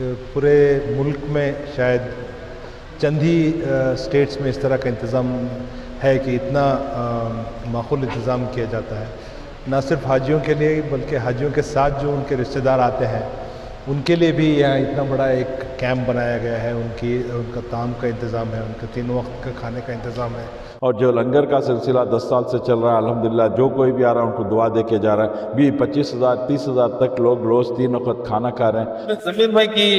पूरे मुल्क में शायद चंद ही स्टेट्स में इस तरह का इंतज़ाम है कि इतना माकूल इंतज़ाम किया जाता है, ना सिर्फ हाजियों के लिए बल्कि हाजियों के साथ जो उनके रिश्तेदार आते हैं उनके लिए भी यहाँ इतना बड़ा एक कैंप बनाया गया है। उनका ताम का इंतज़ाम है, उनके 3 वक्त का खाने का इंतज़ाम है। और जो लंगर का सिलसिला 10 साल से चल रहा है, अल्हम्दुलिल्लाह जो कोई भी आ रहा है उनको दुआ दे के जा रहा है। 25,000 30,000 तक लोग रोज़ 3 वक्त खाना खा रहे हैं। जमीर भाई की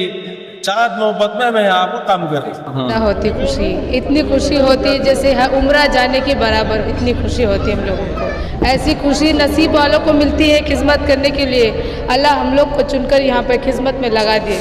चाहत मोहब्बत में मैं यहाँ पर काम कर रही हूँ। होती खुशी, इतनी खुशी होती है जैसे उम्रा जाने के बराबर, इतनी खुशी होती है हम लोगों को। ऐसी खुशी नसीब वालों को मिलती है खिदमत करने के लिए। अल्लाह हम लोग को चुनकर यहाँ पर खिदमत में लगा दिए।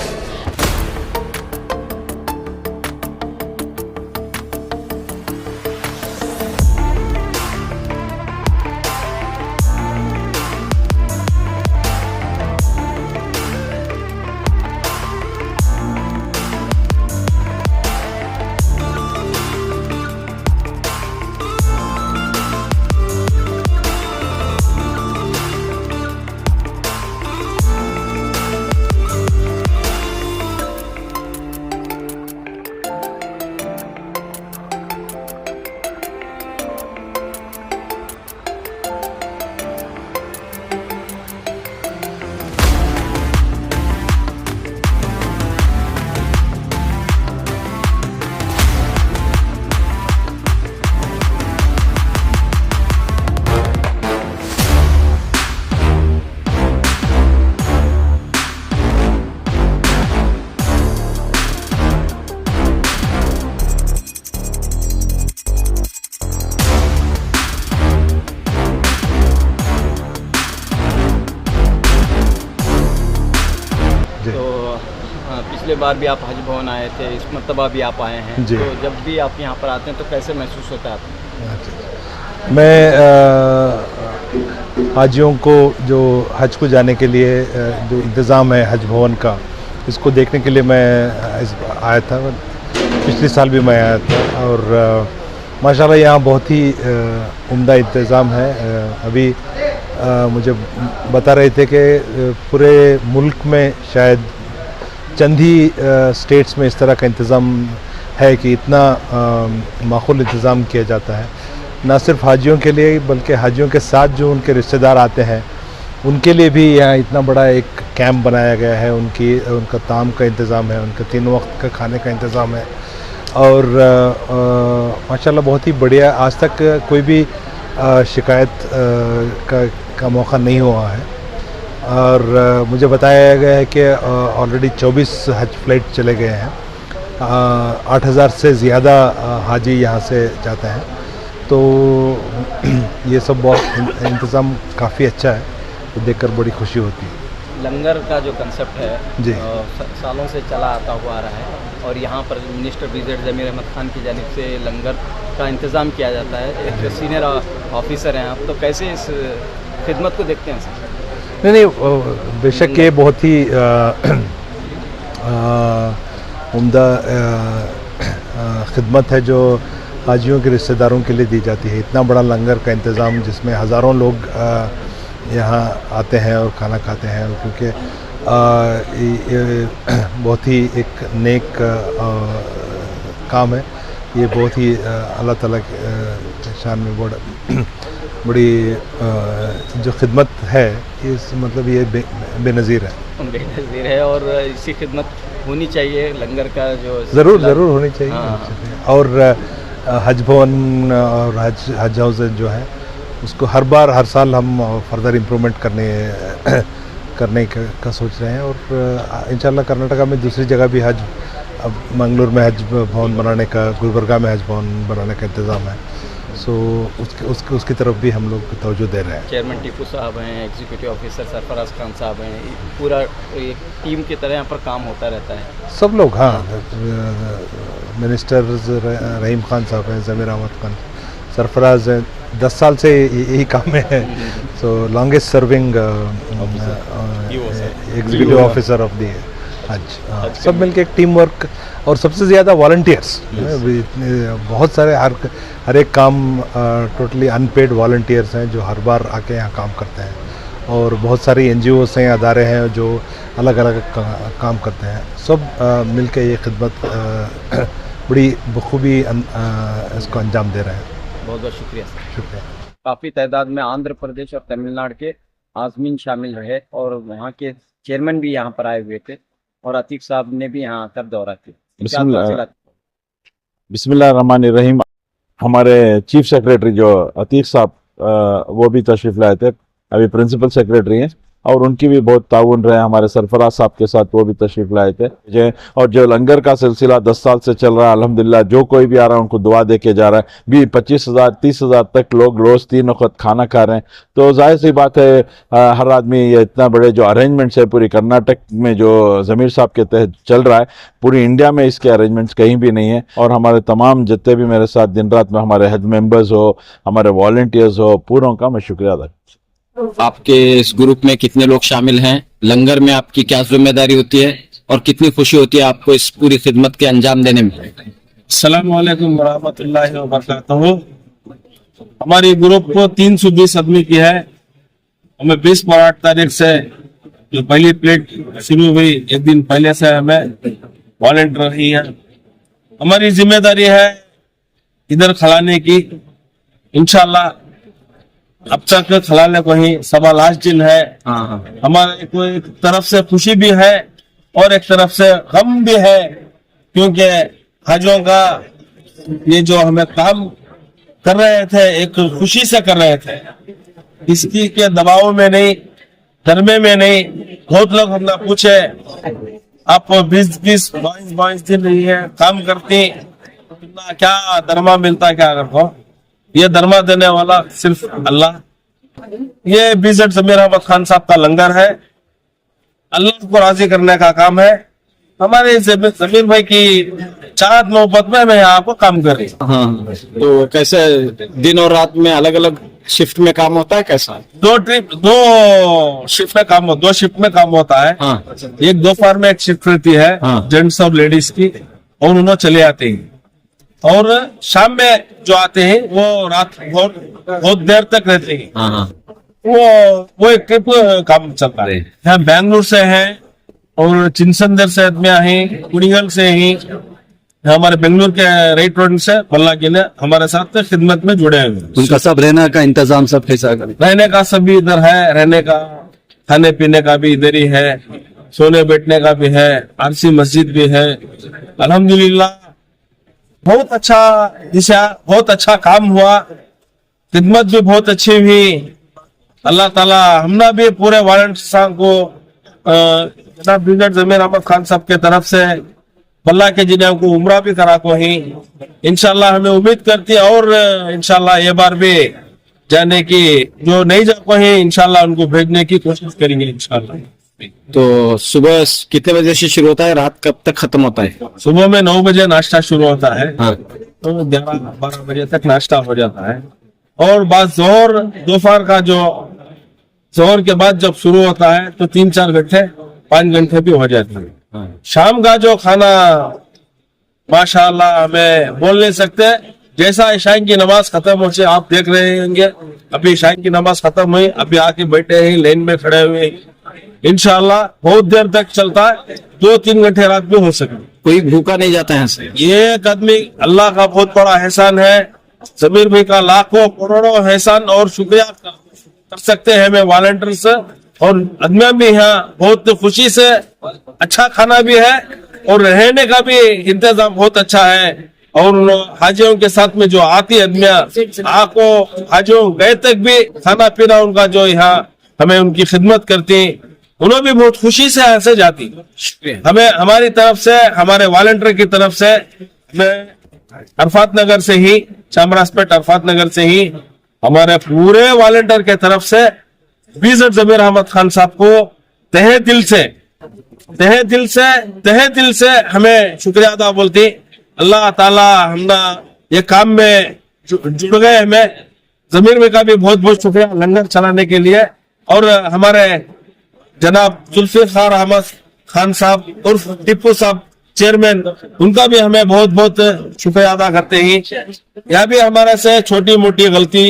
पिछले बार भी आप हज भवन आए थे, इस मरतबा भी आप आए हैं, जी। तो जब भी आप यहाँ पर आते हैं तो कैसे महसूस होता है आपको? मैं हाजियों को जो हज को जाने के लिए जो इंतज़ाम है हज भवन का, इसको देखने के लिए मैं आया था। पिछले साल भी मैं आया था और माशाल्लाह यहाँ बहुत ही उम्दा इंतज़ाम है। अभी मुझे बता रहे थे कि पूरे मुल्क में शायद चंद ही स्टेट्स में इस तरह का इंतज़ाम है कि इतना माकूल इंतज़ाम किया जाता है, ना सिर्फ हाजियों के लिए बल्कि हाजियों के साथ जो उनके रिश्तेदार आते हैं उनके लिए भी यहाँ इतना बड़ा एक कैंप बनाया गया है। उनका ताम का इंतज़ाम है, उनके 3 वक्त का खाने का इंतज़ाम है और माशाल्लाह बहुत ही बढ़िया। आज तक कोई भी शिकायत का मौका नहीं हुआ है और मुझे बताया गया है कि ऑलरेडी 24 हज फ्लाइट चले गए हैं। 8,000 से ज़्यादा हाजी यहाँ से जाते हैं, तो ये सब बहुत इंतज़ाम काफ़ी अच्छा है, तो देखकर बड़ी खुशी होती है। लंगर का जो कंसेप्ट है जी। सालों से चला आता हुआ आ रहा है और यहाँ पर मिनिस्टर विजिट ज़मीर अहमद खान की जानिब से लंगर का इंतज़ाम किया जाता है। एक सीनियर ऑफिसर हैं आप, तो कैसे इस खिदमत को देखते हैं सर? नहीं, बेशक ये बहुत ही उम्दा खिदमत है जो हाजियों के रिश्तेदारों के लिए दी जाती है। इतना बड़ा लंगर का इंतज़ाम जिसमें हज़ारों लोग यहाँ आते हैं और खाना खाते हैं, क्योंकि ये बहुत ही एक नेक काम है। ये बहुत ही अल्लाह ताला के शान में बड़ी जो खिदमत है, इस मतलब ये बेनज़ीर है। बेनज़ीर है और इसी खिदमत होनी चाहिए लंगर का जो ज़रूर होनी चाहिए। हाँ। और हज भवन और हज हाउस जो है उसको हर साल हम फर्दर इम्प्रूवमेंट करने का सोच रहे हैं और इंशाल्लाह कर्नाटका में दूसरी जगह भी हज, अब मंगलूर में हज भवन बनाने का, गुलबर्गा में हज भवन बनाने का इंतज़ाम है। सो उसकी तरफ भी हम लोग तवज्जो दे रहे हैं। चेयरमैन टीपू साहब हैं, एग्जीक्यूटिव ऑफिसर सरफराज खान साहब हैं, पूरा एक टीम की तरह यहाँ पर काम होता रहता है। सब लोग, हाँ, मिनिस्टर रहीम खान साहब हैं, ज़मीर अहमद खान, सरफराज हैं, 10 साल से यही काम में है। So longest serving executive officer of the Haj. सब मिलके एक टीम वर्क और सबसे ज़्यादा वॉलंटियर्स, बहुत सारे हर एक काम टोटली अनपेड वॉलंटियर्स हैं जो हर बार आके यहाँ काम करते हैं और बहुत सारी NGOs हैं, अदारे हैं जो अलग अलग काम करते हैं, सब मिलकर ये खिदमत बड़ी बखूबी इसको अंजाम दे रहे हैं। बहुत बहुत शुक्रिया सर। शुक्रिया। काफ़ी तादाद में आंध्र प्रदेश और तमिलनाडु के आज़मीन शामिल रहे और वहाँ के चेयरमैन भी यहाँ पर आए हुए थे और अतीक साहब ने भी यहाँ आकर दौरा किया। बिस्मिल्लाहिर्रहमानिर्रहीम। हमारे चीफ सेक्रेटरी जो अतीक साहब वो भी तशरीफ़ लाए थे, अभी प्रिंसिपल सेक्रेटरी हैं, और उनकी भी बहुत ताउन रहे। हमारे सरफराज साहब के साथ वो भी तशरीफ़ लाए थे। और जो लंगर का सिलसिला 10 साल से चल रहा है, अल्हम्दुलिल्लाह जो कोई भी आ रहा है उनको दुआ दे के जा रहा है। 25,000 30,000 तक लोग रोज़ 3 वक्त खाना खा रहे हैं। तो जाहिर सी बात है हर आदमी ये इतना बड़े जो अरेंजमेंट्स है पूरी कर्नाटक में जो ज़मीर साहब के तहत चल रहा है, पूरी इंडिया में इसके अरेंजमेंट्स कहीं भी नहीं है। और हमारे तमाम जितने भी मेरे साथ दिन रात में हमारे हेड मेंबर्स हो, हमारे वॉलंटियर्स हो, पूरों का मैं शुक्रिया अदा। आपके इस ग्रुप में कितने लोग शामिल हैं? लंगर में आपकी क्या जिम्मेदारी होती है और कितनी खुशी होती है आपको इस पूरी खिदमत के अंजाम देने में? अस्सलाम वालेकुम रहमतुल्लाहि व बरकातहू। हमारी ग्रुप को 320 आदमी की है। हमें 20 और 8 तारीख से जो पहली प्लेट शुरू हुई, एक दिन पहले से हमें वॉलंटियर ही है। हमारी जिम्मेदारी है इधर खिलाने की। इंशाल्लाह अब तक खिलाने को ही 7 लास्ट दिन है। हमारे को एक तरफ से खुशी भी है और एक तरफ से गम भी है, क्योंकि हाजियों का ये जो हमें काम कर रहे थे एक खुशी से कर रहे थे, इसकी के दबाव में नहीं, धर्मे में नहीं। बहुत लोग हमने पूछे आप 20 22 दिन रही है काम करती, क्या दरमा मिलता क्या करको? ये दरमा देने वाला सिर्फ अल्लाह। ये BZ ज़मीर अहमद खान साहब का लंगर है, अल्लाह को राजी करने का काम है। हमारे ज़मीर भाई की चाहत मोहब्बत में मैं यहाँ को काम कर रही हूँ। हाँ, तो कैसे दिन और रात में अलग अलग शिफ्ट में काम होता है? कैसा? 2 शिफ्ट में काम, 2 शिफ्ट में काम होता है। हाँ। एक दोपहर में एक शिफ्ट रहती है, हाँ। जेंट्स और लेडीज की, और उन्होंने चले आते हैं। और शाम में जो आते हैं वो रात बहुत देर तक रहते हैं। हाँ। वो एक ट्रिप काम चलता है। यहाँ बेंगलुरु से है और चिनसंदर से हैं, कुड़िगल से ही, हमारे बेंगलुरु के राइट रोड से बल्ला के लिए हमारे साथ खिदमत में जुड़े हुए। उनका सब रहने का इंतजाम सब कैसा करें? रहने का सब भी इधर है, रहने का खाने पीने का भी इधर ही है, सोने बैठने का भी है, आरसी मस्जिद भी है। अल्हम्दुलिल्लाह बहुत अच्छा दिशा, बहुत अच्छा काम हुआ, खिदमत भी बहुत अच्छी हुई। अल्लाह ताला हमने भी पूरे वॉलंटियर्स को जनाब BZ ज़मीर अहमद खान साहब के तरफ से बल्ला के जिन्हें को उम्रा भी करा को ही इंशाल्लाह हमें उम्मीद करती है। और इंशाल्लाह ये बार भी जाने की जो नहीं जा को ही इंशाल्लाह उनको भेजने की कोशिश करेंगे इंशाल्लाह। तो सुबह कितने बजे से शुरू होता है, रात कब तक खत्म होता है? सुबह में 9 बजे नाश्ता शुरू होता है। हाँ। तो 11-12 बजे तक नाश्ता हो जाता है। और बाद जोहर दोपहर का जो जोहर के बाद जब शुरू होता है तो 3-4 घंटे 5 घंटे भी हो जाते हैं। हाँ। शाम का जो खाना माशाअल्लाह हमें बोल नहीं सकते। जैसा ईशाई की नमाज खत्म हो से आप देख रहे होंगे, अभी ईशाई की नमाज खत्म हुई, अभी आके बैठे हैं, लाइन में खड़े हुए। इंशाल्लाह बहुत देर तक चलता है, 2-3 घंटे रात में हो सके। कोई भूखा नहीं जाता है से? ये एक आदमी अल्लाह का बहुत बड़ा एहसान है। ज़मीर भाई का लाखों करोड़ों एहसान और शुक्रिया कर सकते हैं हमें वॉलंटियर्स। और आदमी भी यहाँ बहुत खुशी से अच्छा खाना भी है और रहने का भी इंतजाम बहुत अच्छा है। और हाजियों के साथ में जो आती आदमियाँ आपको हाजियों गए तक भी खाना पीना उनका जो यहाँ हमें उनकी खिदमत करती, उन्होंने भी बहुत खुशी से यहाँ से जाती। हमें हमारी तरफ से, हमारे वॉलंटियर की तरफ से, हमें अरफात नगर से ही, चामराजपेट अरफात नगर से ही हमारे पूरे वॉलंटियर के तरफ से BZ ज़मीर अहमद खान साहब को तहे दिल से हमें शुक्रिया अदा बोलती। अल्लाह ताला हमना ये काम में जुड़ गए। हमें ज़मीर में का भी बहुत बहुत शुक्रिया लंगर चलाने के लिए। और हमारे जनाब जुल्फिकार अहमद खान साहब और टिप्पू साहब चेयरमैन, उनका भी हमें बहुत बहुत शुक्रिया अदा करते हैं। यह भी हमारे से छोटी मोटी गलती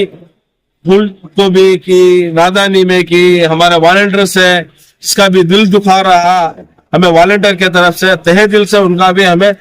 फूल को भी की, नादानी में की, हमारे वॉलंटियर्स है इसका भी दिल दुखा रहा, हमें वॉलंटियर की तरफ से तहे दिल से उनका भी हमें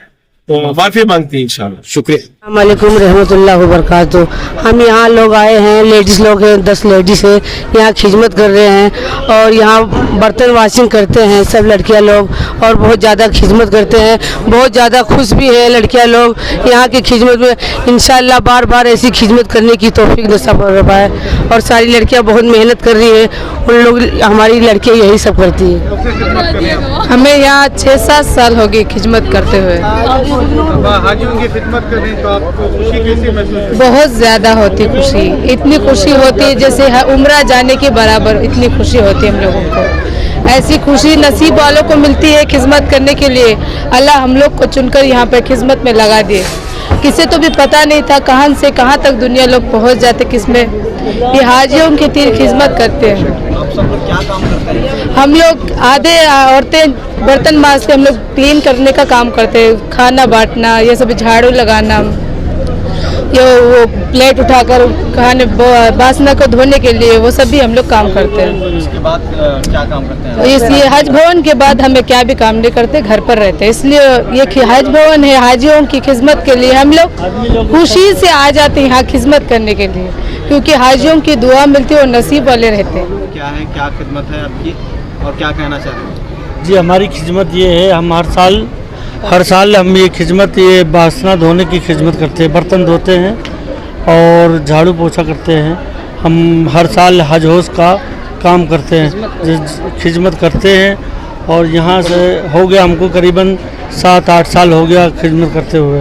माफी मांगती है इंशाल्लाह। शुक्रिया। वालेकुम रहमतुल्लाह व बरकातहू। हम यहाँ लोग आए हैं, लेडीज़ लोग हैं, 10 लेडीज़ हैं, यहाँ खिदमत कर रहे हैं और यहाँ बर्तन वॉशिंग करते हैं सब लड़कियाँ लोग और बहुत ज़्यादा खिदमत करते हैं। बहुत ज़्यादा खुश भी है लड़कियाँ लोग यहाँ की खिदमत में। इंशाल्लाह बार बार ऐसी खिदमत करने की तौफीक नसीब पाए और सारी लड़कियाँ बहुत मेहनत कर रही है, उन लोग हमारी लड़कियाँ यही सब करती है। हमें यहाँ 6-7 साल हो गए खिदमत करते हुए। हाजियों की खिदमत करनी तो आपको खुशी कैसी महसूस होती है? बहुत ज़्यादा होती खुशी, इतनी खुशी होती है जैसे उम्रा जाने के बराबर इतनी खुशी होती है हम लोगों को। ऐसी खुशी नसीब वालों को मिलती है खिदमत करने के लिए। अल्लाह हम लोग को चुनकर यहाँ पे खिदमत में लगा दिए। किसी तो भी पता नहीं था कहाँ से कहाँ तक दुनिया लोग पहुँच जाते किसमें। ये हाजियों की तीर खिदमत करते हैं। आप सब लोग क्या काम करते हैं? हम लोग आधे औरतें बर्तन मांजते, हम लोग क्लीन करने का काम करते हैं, खाना बांटना, ये सब झाड़ू लगाना, ये वो प्लेट उठाकर खाने बासना को धोने के लिए वो सब भी हम लोग काम करते हैं। इसके बाद क्या काम करते हैं? इसलिए हज भवन के बाद हमें क्या भी काम नहीं करते, घर पर रहते हैं। इसलिए ये हज भवन है, हाजियों की खिदमत के लिए हम लोग खुशी से आ जाते हैं यहाँ खिदमत करने के लिए, क्योंकि हाजियों की दुआ मिलती है और नसीब वाले रहते हैं। क्या है, क्या खिदमत है आपकी और क्या कहना चाहते हैं? जी हमारी खिदमत ये है, हम हर साल हम ये खिदमत, ये बासना धोने की खिदमत करते हैं, बर्तन धोते हैं और झाड़ू पोछा करते हैं। हम हर साल हज हौज का काम करते हैं, खिदमत करते हैं और यहाँ से हो गया हमको करीबन 7-8 साल हो गया खिदमत करते हुए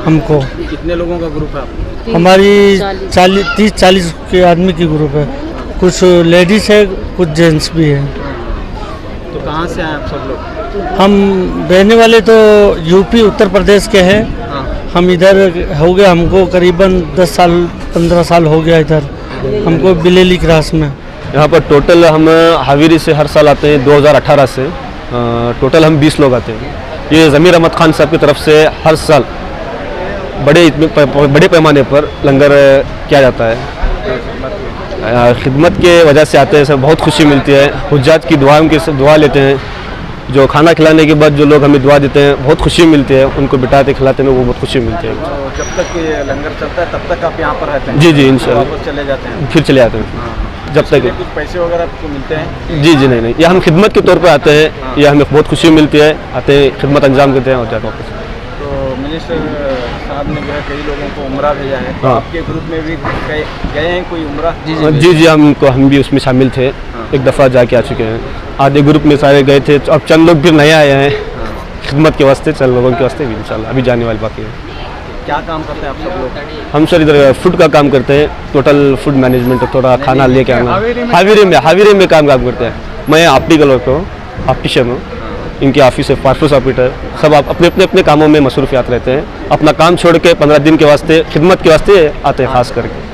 हमको। कितने लोगों का ग्रुप है आपका? हमारी 30-40 के आदमी की ग्रुप है, कुछ लेडीज़ है कुछ जेंट्स भी है। तो कहाँ से आए आप सब लोग? हम रहने वाले तो यूपी उत्तर प्रदेश के हैं। हाँ। हम इधर हो गया हमको करीबन 10-15 साल हो गया इधर हमको बिलेली क्रास में। यहाँ पर टोटल हम हावीरी से हर साल आते हैं, 2018 से टोटल हम 20 लोग आते हैं। ये ज़मीर अहमद खान साहब की तरफ से हर साल बड़े पैमाने पर लंगर किया जाता है। खिदमत के वजह से आते हैं, सब बहुत खुशी मिलती है। हुज्जाज की दुआ लेते हैं, जो खाना खिलाने के बाद जो लोग हमें दुआ देते हैं बहुत खुशी मिलती है, उनको बिठाते खिलाते हैं वो बहुत खुशी मिलती है। जब तक ये लंगर चलता है तब तक आप यहाँ पर रहते हैं? जी जी इंशाल्लाह। वापस चले जाते हैं? फिर चले जाते हैं जब तक। कुछ पैसे वगैरह आपको मिलते हैं? जी जी नहीं, ये हम खिदमत के तौर पर आते हैं, ये हमें बहुत खुशी मिलती है, आते हैं खिदमत अंजाम करते हैं और जाते वापस। तो मिनिस्टर साहब ने जो है कई लोगों को उम्रा भेजा है, तो हाँ। आपके ग्रुप में भी गए हैं कोई उम्रा? जी जी हम भी उसमें शामिल थे, एक दफ़ा जाके आ चुके हैं। आधे ग्रुप में सारे गए थे, अब चंद लोग फिर नए आए हैं खिदमत के वास्ते, चंद लोगों के वास्ते भी इंशाल्लाह अभी जाने वाले बाकी है। क्या काम करते हैं आप सब लोग? हम सर इधर फूड का काम करते हैं, टोटल फूड मैनेजमेंट, थोड़ा खाना लेके आना। हावीरी में काम करते हैं। मैं ऑप्टिकल वर्कर हूँ, ऑप्टिशियन हूँ, इनकी ऑफिस है पासपोर्ट ऑपरेटर। सब आप अपने कामों में मसरूफियात रहते हैं, अपना काम छोड़ के 15 दिन के वास्ते खिदमत के वास्ते आते हैं खास करके।